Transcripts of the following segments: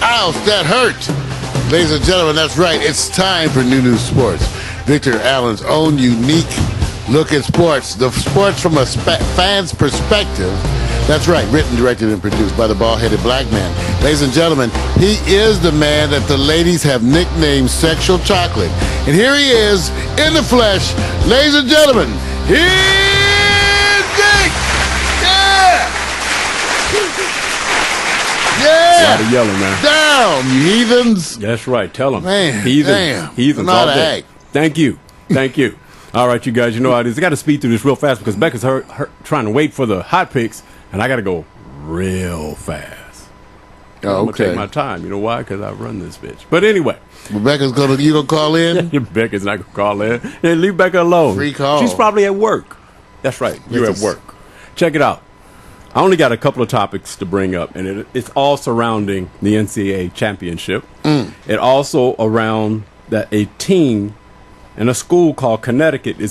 Ouch, that hurt. Ladies and gentlemen, that's right. It's time for New Sports. Victor Allen's own unique look at sports. The sports from a fan's perspective. That's right. Written, directed, and produced by the bald-headed black man. Ladies and gentlemen, he is the man that the ladies have nicknamed Sexual Chocolate. And here he is in the flesh. Ladies and gentlemen, here's Dick. Yeah. Yeah. A lot of yelling, man. Down, you heathens. That's right. Tell them. Man, heathens. damn. Heathens all day. Thank you. Thank you. All right, you guys, you know how it is. I got to speed through this real fast because Becca's trying to wait for the hot picks, and I got to go real fast. Oh, I'm going to okay. take my time. You know why? Because I run this bitch. But anyway. Rebecca's you going to call in? Becca's not going to call in. Hey, leave Becca alone. Free call. She's probably at work. That's right. You're at work. Check it out. I only got a couple of topics to bring up, and it's all surrounding the NCAA championship. It also around that a team in a school called Connecticut is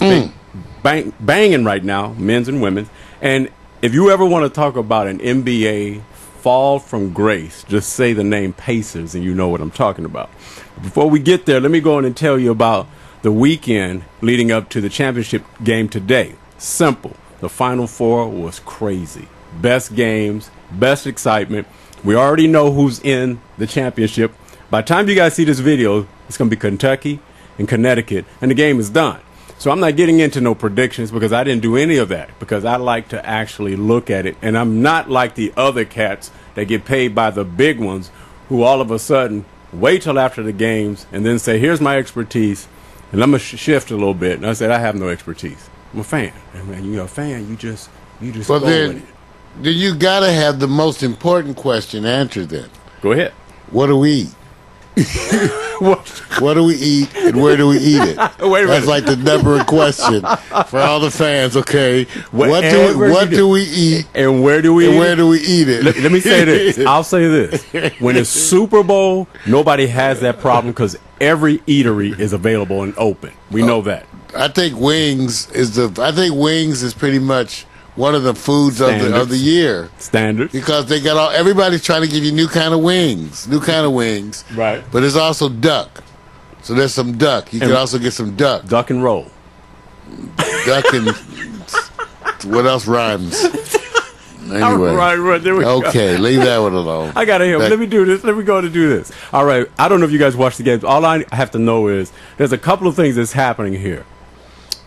banging right now, men's and women's. And if you ever want to talk about an NBA fall from grace, just say the name Pacers and you know what I'm talking about. Before we get there, let me go on and tell you about the weekend leading up to the championship game today. Simple. The Final Four was crazy. Best games, best excitement. We already know who's in the championship. By the time you guys see this video, it's going to be Kentucky and Connecticut, and the game is done. So I'm not getting into no predictions because I didn't do any of that because I like to actually look at it. And I'm not like the other cats that get paid by the big ones who all of a sudden wait till after the games and then say, here's my expertise, and I'm going to shift a little bit. And I said, I have no expertise. I'm a fan. And when you're a fan, you just well, go then, with it. Then you got to have the most important question answered then. Go ahead. What do we eat? What do we eat and where do we eat it? Wait a That's minute. like the number one question for all the fans, okay? What do we eat and where do we eat it? Let me say this. I'll say this. When it's Super Bowl, nobody has that problem because every eatery is available and open. We know that. I think wings is pretty much one of the foods of the year. Standards. Because they got everybody's trying to give you new kind of wings. Right. But there's also duck. So there's some duck. You can also get some duck. Duck and roll. Duck and what else rhymes? Anyway. Right, there we go. Okay, leave that one alone. I got to hear. Let me do this. Let me go to do this. All right. I don't know if you guys watched the games. All I have to know is there's a couple of things that's happening here.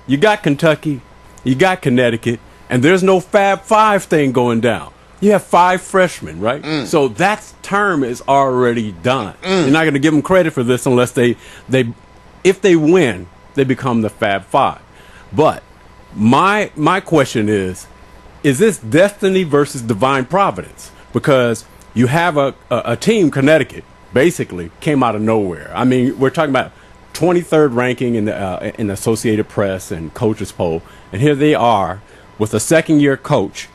You got Kentucky. You got Connecticut. And there's no Fab Five thing going down. You have 5 freshmen, right? So that term is already done. You're not going to give them credit for this unless if they win, they become the Fab Five. But my question is this destiny versus divine providence? Because you have a team, Connecticut, basically came out of nowhere. I mean, we're talking about 23rd ranking in the Associated Press and coaches poll, and here they are with a second-year coach,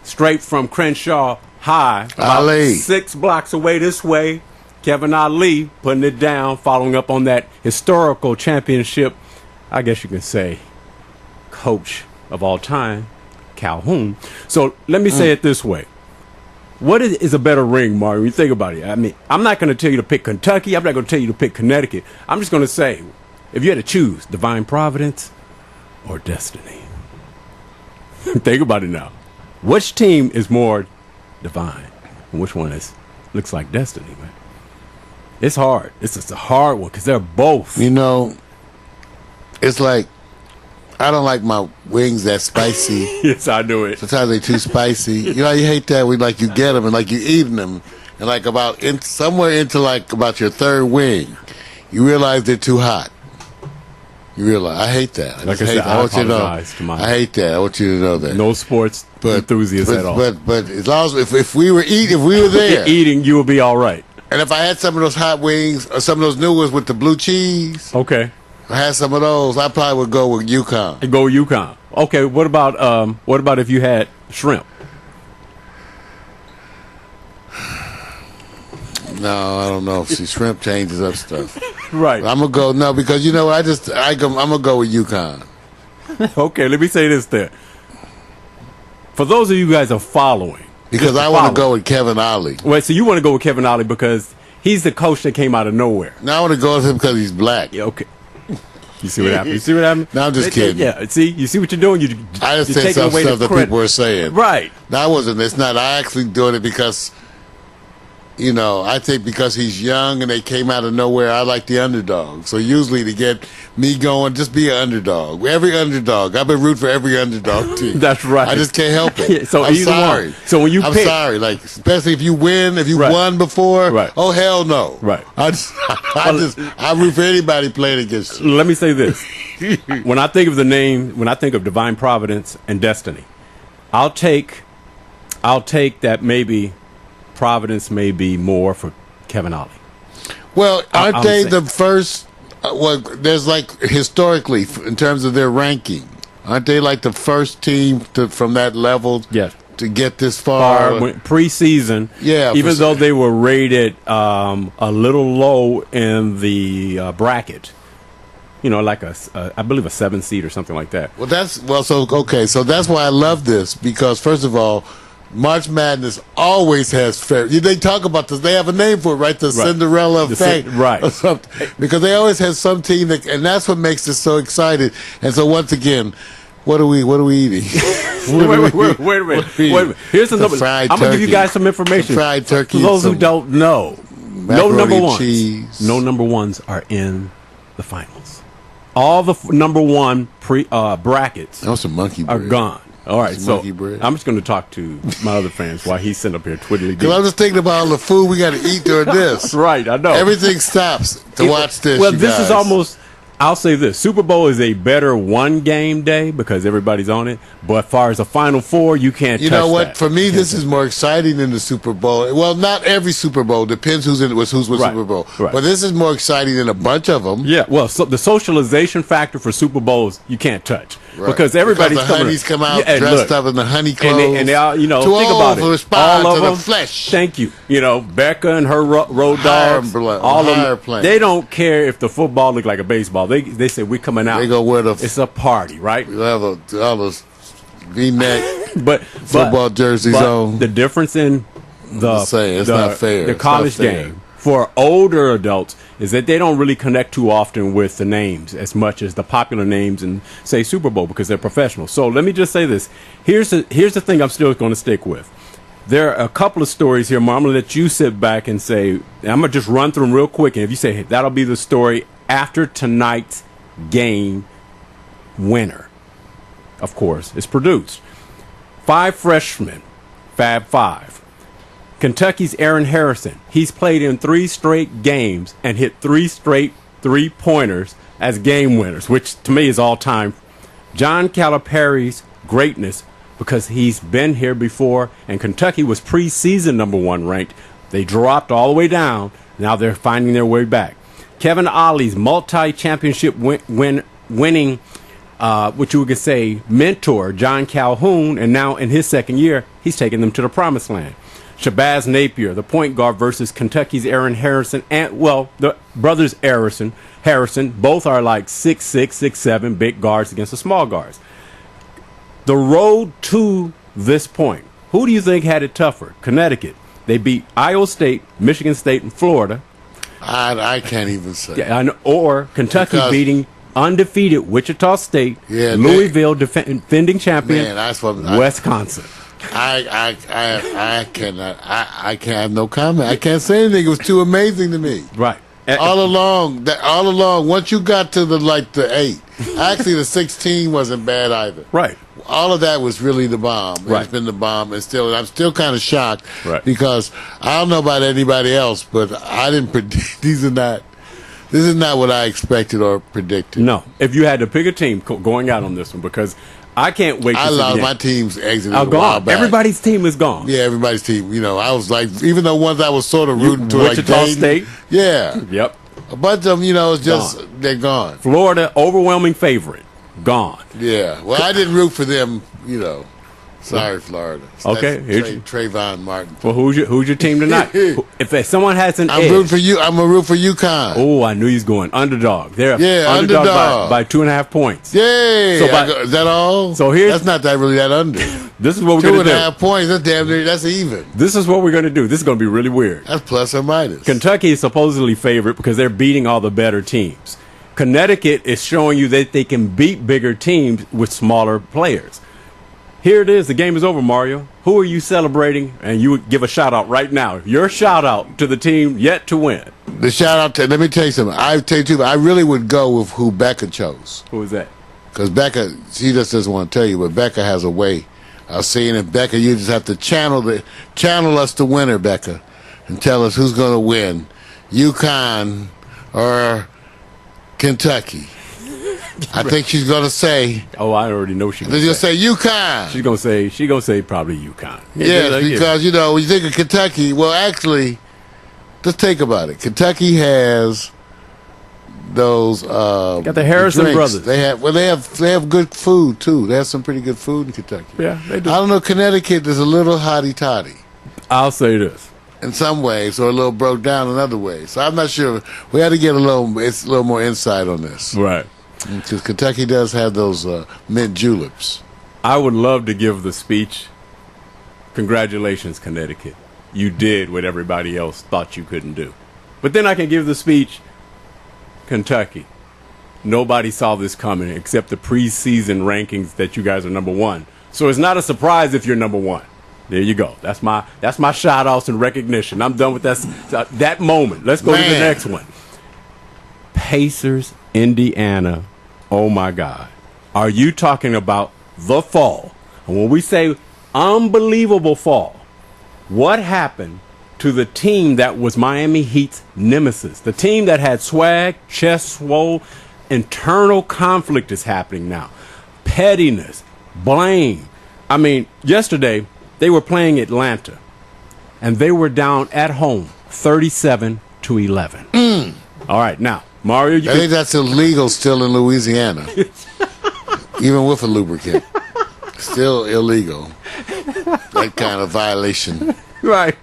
straight from Crenshaw High, about 6 blocks away this way. Kevin Ali putting it down, following up on that historical championship, I guess you can say, coach of all time, Calhoun. So let me say it this way. What is a better ring, Mario? You think about it. I mean, I'm not going to tell you to pick Kentucky. I'm not going to tell you to pick Connecticut. I'm just going to say, if you had to choose divine providence or destiny, think about it now. Which team is more divine, and which one looks like destiny, man? It's hard. It's just a hard one because they're both. You know, it's like I don't like my wings that spicy. Yes, I do it. Sometimes they're too spicy. You know, you hate that when like you get them and like you eating them, and like somewhere into like about your third wing, you realize they're too hot. You realize I hate that. Like I said, I want you to know. I hate that. I want you to know that. No sports enthusiast at all. But as long as if we were there eating, you would be all right. And if I had some of those hot wings or some of those new ones with the blue cheese, okay, I had some of those, I probably would go with UConn. Go UConn. Okay, what about if you had shrimp? No, I don't know. See, shrimp changes up stuff. Right. But I'm gonna go because you know what? I'm gonna go with UConn. Okay, let me say this then. For those of you guys are following, Because I want to go with Kevin Ollie. Wait, so you want to go with Kevin Ollie because he's the coach that came out of nowhere. Now I want to go with him because he's black. Yeah, okay. You see what happened? You see what happened? No, I'm just kidding. Yeah, see? You see what you're doing? I just said some stuff that people were saying. Right. No, I wasn't. It's not. I actually doing it because, I think because he's young and they came out of nowhere, I like the underdog. So usually to get me going, just be an underdog. Every underdog. I've been rooting for every underdog team. That's right. I just can't help it. So I'm sorry. So when you I'm pick, sorry. Like, especially if you win, if you won before. Right. Oh, hell no. Right. I root for anybody playing against you. Let me say this. When I think of the name, when I think of divine providence and destiny, I'll take that maybe Providence may be more for Kevin Ollie. Well, aren't they the first? There's like historically in terms of their ranking, aren't they like the first team from that level? Yes. To get this far, preseason. Yeah. Even though they were rated a little low in the bracket. Like I believe a 7 seed or something like that. So that's why I love this, because first of all, March Madness always has fair. They talk about this. They have a name for it, right? The Cinderella effect, right? Or something. Because they always have some team and that's what makes it so exciting. And so once again, what are we eating? Wait a minute. Here's the number. I'm gonna give you guys some information. Fried turkey. For those who don't know, no number ones. Cheese. No number ones are in the finals. All the number one brackets are gone. All right, so I'm just going to talk to my other fans while he's sitting up here twiddly. Because I'm just thinking about all the food we got to eat during this. Right, I know. Everything stops to watch this. Well, this is almost. I'll say this: Super Bowl is a better one-game day because everybody's on it. But as far as the Final Four, you can't. You know what? For me, this is more exciting than the Super Bowl. Well, not every Super Bowl. Depends who's with Super Bowl. Right. But this is more exciting than a bunch of them. Yeah. Well, so the socialization factor for Super Bowls you can't touch because everybody's the honeys come out dressed up in the honey clothes, and they all think about it. All of them. The flesh. Thank you. Becca and her road dogs. All of them. They don't care if the football look like a baseball. They say we're coming out. They go wear it's a party, right? We have all those V-neck football jerseys on. The difference in not fair. The college game for older adults is that they don't really connect too often with the names as much as the popular names in, say, Super Bowl because they're professional. So let me just say this. Here's the thing I'm still going to stick with. There are a couple of stories here, Mom. I'm going to let you sit back and say, I'm going to just run through them real quick. And if you say, hey, that'll be the story after tonight's game winner, of course, is produced. 5 freshmen, Fab 5. Kentucky's Aaron Harrison. He's played in 3 straight games and hit 3 straight 3-pointers as game winners, which to me is all time. John Calipari's greatness because he's been here before, and Kentucky was preseason number 1 ranked. They dropped all the way down. Now they're finding their way back. Kevin Ollie's multi-championship winning, what you could say, mentor, John Calhoun, and now in his second year, he's taking them to the promised land. Shabazz Napier, the point guard, versus Kentucky's Aaron Harrison, and, the brothers Harrison, both are like 6'6", 6'7", big guards against the small guards. The road to this point, who do you think had it tougher? Connecticut. They beat Iowa State, Michigan State, and Florida. I can't even say. Yeah, I know. Or Kentucky beating undefeated Wichita State, Louisville defending champion, Wisconsin. I cannot. I can't have no comment. I can't say anything. It was too amazing to me. Right. All along. Once you got to the 8, actually the 16 wasn't bad either. Right. All of that was really the bomb. Right. It's been the bomb, and I'm still kind of shocked. Right. Because I don't know about anybody else, but I didn't predict. This is not what I expected or predicted. No. If you had to pick a team going out on this one, because I can't wait to see lost my team's exited a gone. while back. Everybody's team is gone. Yeah, everybody's team. I was like, even though ones I was sort of rooting to, Wichita like State. Yeah. Yep. A bunch of them, it's just they're gone. Florida, overwhelming favorite, gone. Yeah. Well, I didn't root for them. Sorry, Florida. Okay. Trayvon Martin. Well, who's your team tonight? If someone has an edge, rooting for you. I'm gonna root for UConn. Oh, I knew he's going underdog. They're underdog by 2.5 points. Yay! So is that all? So that's not really that under. This is what we're going to do. 2.5 points. That's damn near. That's even. This is what we're going to do. This is going to be really weird. That's plus or minus. Kentucky is supposedly favored because they're beating all the better teams. Connecticut is showing you that they can beat bigger teams with smaller players. Here it is. The game is over, Mario. Who are you celebrating? And you would give a shout-out right now. Your shout-out to the team yet to win. The shout-out to, let me tell you something. I really would go with who Becca chose. Who is that? Because Becca, she just doesn't want to tell you, but Becca has a way of seeing it. Becca, you just have to channel us the winner, Becca, and tell us who's going to win, UConn or Kentucky. I think she's going to say. Oh, I already know she's going to say UConn. She's going to say probably UConn. Yes, because, when you think of Kentucky, well, actually, just think about it. Kentucky has those got the Harrison drinks. brothers. They have good food too. They have some pretty good food in Kentucky. Yeah, they do. I don't know. Connecticut is a little hotty totty. I'll say this. In some ways, or a little broke down in other ways. So I'm not sure. We had to get a little more insight on this. Right. Because Kentucky does have those mint juleps. I would love to give the speech. Congratulations, Connecticut. You did what everybody else thought you couldn't do. But then I can give the speech, Kentucky. Nobody saw this coming except the preseason rankings that you guys are number one. So it's not a surprise if you're number one. There you go. That's my shout outs and recognition. I'm done with that moment. Let's go to the next one. Pacers, Indiana. Oh my God. Are you talking about the fall? And when we say unbelievable fall, what happened to the team that was Miami Heat's nemesis? The team that had swag, chest swole, internal conflict is happening now. Pettiness, blame. I mean, yesterday they were playing Atlanta, and they were down at home 37-11. All right, now, Mario, I think that's illegal still in Louisiana. Even with a lubricant. Still illegal. That kind of violation. Right.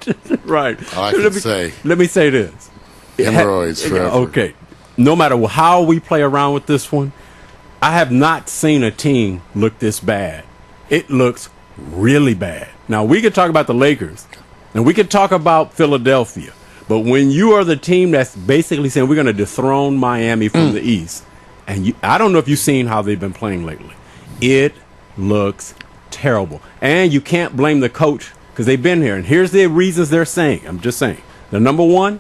All I can say. Let me say this. Hemorrhoids forever. Okay. No matter how we play around with this one, I have not seen a team look this bad. It looks really bad. Now, we could talk about the Lakers, and we could talk about Philadelphia. But when you are the team that's basically saying we're going to dethrone Miami from the East, and I don't know if you've seen how they've been playing lately, it looks terrible. And you can't blame the coach because they've been here. And here's the reasons they're saying. I'm just saying. The number one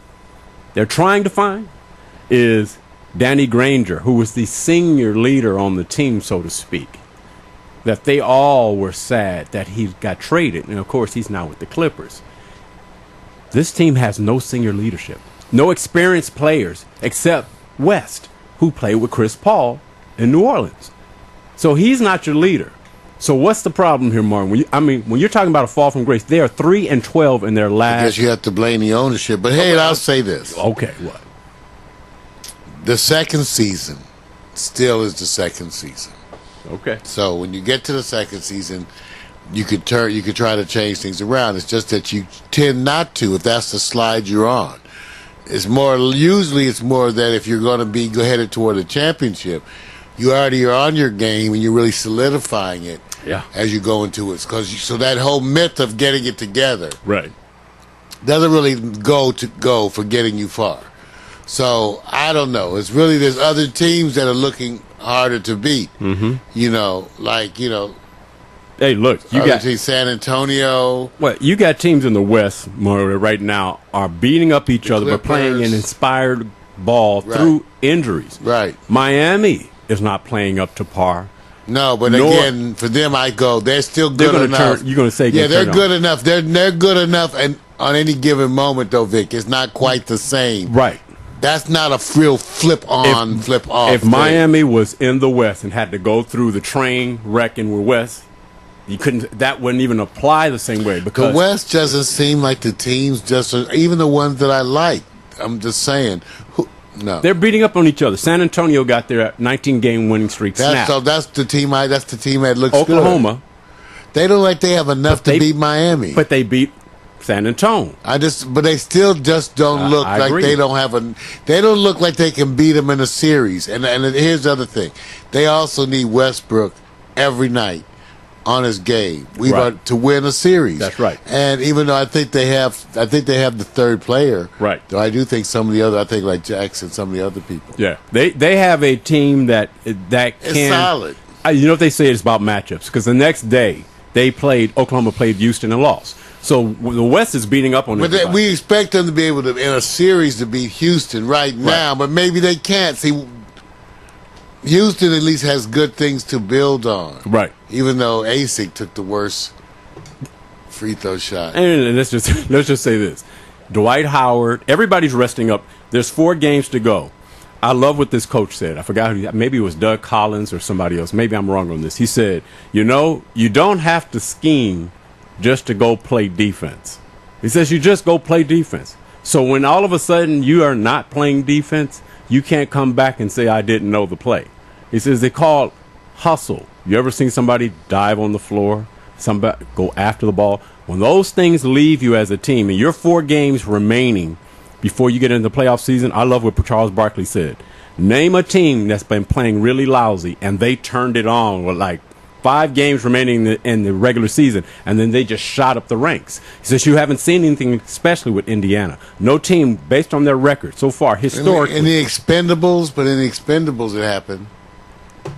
they're trying to find is Danny Granger, who was the senior leader on the team, so to speak. That they all were sad that he got traded. And, of course, he's now with the Clippers. This team has no senior leadership, no experienced players except West, who played with Chris Paul in New Orleans. So he's not your leader. So what's the problem here, Martin? When you're talking about a fall from grace, they are 3-12 in their last. I guess you have to blame the ownership. But hey, I'll say this. Okay, what? The second season still is the second season. Okay. So when you get to the second season, you could try to change things around. It's just that you tend not to if that's the slide you're on. Usually it's more that if you're going to be headed toward a championship, you already are on your game and you're really solidifying it as you go into it. So that whole myth of getting it together doesn't really go for getting you far. So I don't know. It's really there's other teams that are looking harder to beat. Mm-hmm. Hey, look, you got San Antonio. Well, you got teams in the West, Mario, right now are beating up each other but playing an inspired ball through injuries. Right. Miami is not playing up to par. No, but again, for them, they're still good enough. You're going to say, they're good enough. They're good enough, and on any given moment, though, Vic, it's not quite the same. Right. That's not a real flip on, flip off. If Miami was in the West and had to go through the train wrecking with West, that wouldn't even apply the same way because the West doesn't seem like the teams even the ones that I like. I'm just saying, no, they're beating up on each other. San Antonio got their 19-game winning streak snapped. So that's the team. That's the team that looks Oklahoma. Good. They don't like they have enough to beat Miami, but they beat San Antonio. But they still just don't look like they don't have They don't look like they can beat them in a series. And here's the other thing: they also need Westbrook every night on his game. We Right. want to win a series. That's right. And even though I think they have the third player. Right. Though I do think some of the other, I think like Jackson, some of the other people. Yeah, they have a team that can. It's solid. You know what they say is about matchups, because the next day Oklahoma played Houston and lost. So the West is beating up on But everybody. we expect them to be able to, in a series, to beat Houston right now, but maybe they can't. See, Houston at least has good things to build on. Right. Even though ASIC took the worst free throw shot. And let's just say this: Dwight Howard, everybody's resting up. There's 4 games to go. I love what this coach said. I forgot maybe it was Doug Collins or somebody else. Maybe I'm wrong on this. He said, you don't have to scheme just to go play defense. He says you just go play defense. So when all of a sudden you are not playing defense, you can't come back and say, I didn't know the play. He says they call hustle. You ever seen somebody dive on the floor, somebody go after the ball? When those things leave you as a team and you're 4 games remaining before you get into the playoff season, I love what Charles Barkley said. Name a team that's been playing really lousy and they turned it on with like 5 games remaining in the regular season, and then they just shot up the ranks. He says you haven't seen anything, especially with Indiana. No team, based on their record so far, historically. In the Expendables, but in the Expendables it happened.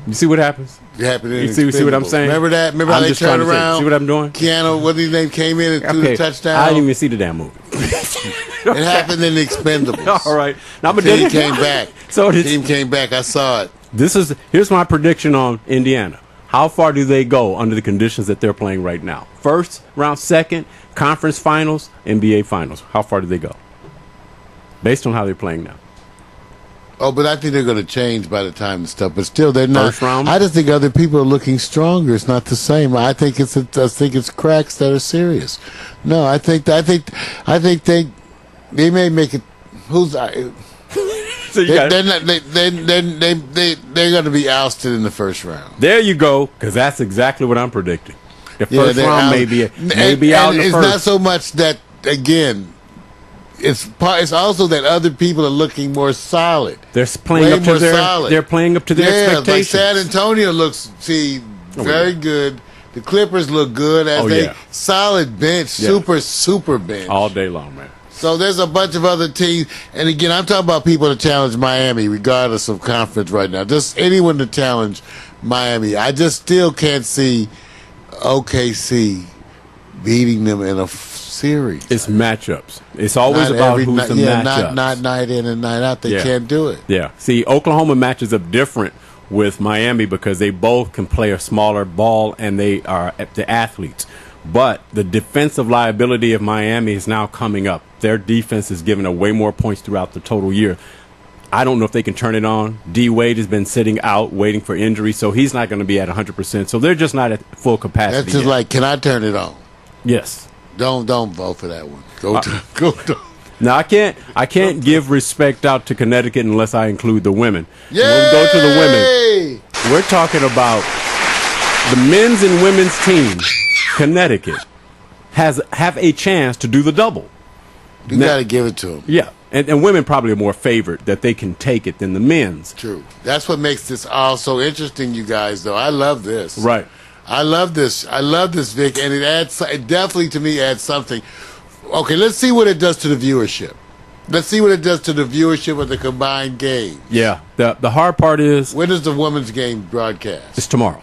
You see what happens? It happened in You see what I'm saying? Remember that? Remember how I'm they just trying turned to say, around? see what I'm doing? Keanu, what's his name, came in and threw the touchdown? I didn't even see the damn movie. It happened in the Expendables. All right. Now, The team came back. So the team came back. I saw it. Here's my prediction on Indiana. How far do they go under the conditions that they're playing right now? First round, second, conference finals, NBA finals. How far do they go? Based on how they're playing now. Oh, but I think they're going to change by the time and stuff. But still, they're not. First round? I just think other people are looking stronger. It's not the same. I think it's cracks that are serious. No, I think they may make it. So they're going to be ousted in the first round. There you go, because that's exactly what I'm predicting. The first round may be out in the it's first. not so much that, again, it's also that other people are looking more solid. They're playing up to their expectations. Like San Antonio looks very good. The Clippers look good as solid bench, super bench all day long, man. So there's a bunch of other teams, and again, I'm talking about people to challenge Miami, regardless of conference right now. Just anyone to challenge Miami. I just still can't see OKC beating them in a series. It's matchups. It's always about who's the matchups. Not night in and night out. They can't do it. Yeah. See, Oklahoma matches up different with Miami because they both can play a smaller ball and they are the athletes. But the defensive liability of Miami is now coming up. Their defense is giving away more points throughout the total year. I don't know if they can turn it on. D. Wade has been sitting out waiting for injury, so he's not going to be at 100%. So they're just not at full capacity. That's just like, can I turn it on? Yes. Don't vote for that one. Go to. Now I can't give respect out to Connecticut unless I include the women. Yay! When we go to the women, we're talking about the men's and women's teams. Connecticut have a chance to do the double. You got to give it to them. Yeah, and women probably are more favored that they can take it than the men's. True. That's what makes this all so interesting, you guys. Though I love this. Right. I love this, Vic, and it definitely to me adds something. Okay, let's see what it does to the viewership. Let's see what it does to the viewership of the combined game. Yeah. The hard part is, when is the women's game broadcast? It's tomorrow.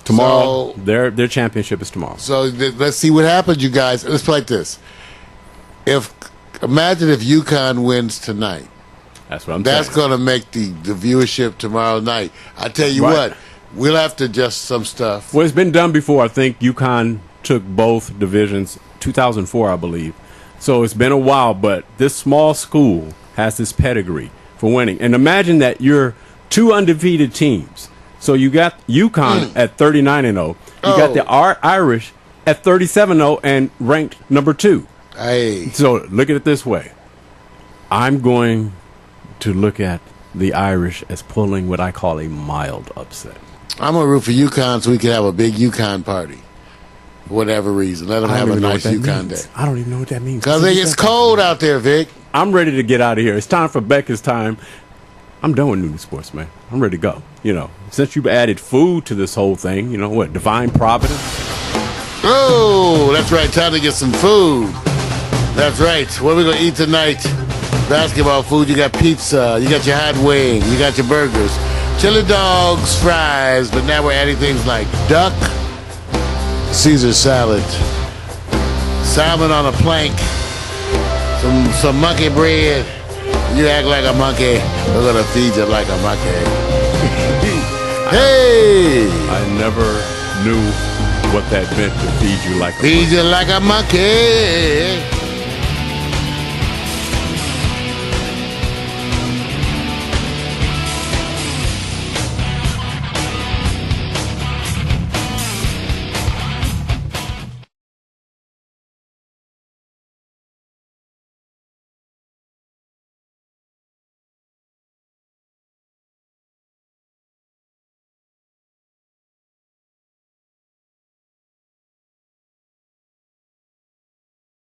Tomorrow, their championship is tomorrow. So let's see what happens, you guys. Let's play like this. Imagine if UConn wins tonight. That's what I'm saying. That's going to make the viewership tomorrow night. I tell you what, we'll have to adjust some stuff. Well, it's been done before. I think UConn took both divisions, 2004, I believe. So it's been a while, but this small school has this pedigree for winning. And imagine that you're 2 undefeated teams. So you got UConn at 39-0. You got the Irish at 37-0 and ranked number 2. Hey. So look at it this way. I'm going to look at the Irish as pulling what I call a mild upset. I'm going to root for UConn so we can have a big UConn party. For whatever reason. Let them have a nice UConn day. I don't even know what that means. Because it's cold out there, Vic. I'm ready to get out of here. It's time for Becca's time. I'm done with new sports, man. I'm ready to go. Since you've added food to this whole thing, what? Divine Providence. Oh, that's right. Time to get some food. That's right. What are we gonna eat tonight? Basketball food. You got pizza. You got your hot wing. You got your burgers, chili dogs, fries. But now we're adding things like duck, Caesar salad, salmon on a plank, some monkey bread. You act like a monkey, we're gonna feed you like a monkey. Hey! I never knew what that meant, to feed you like a monkey.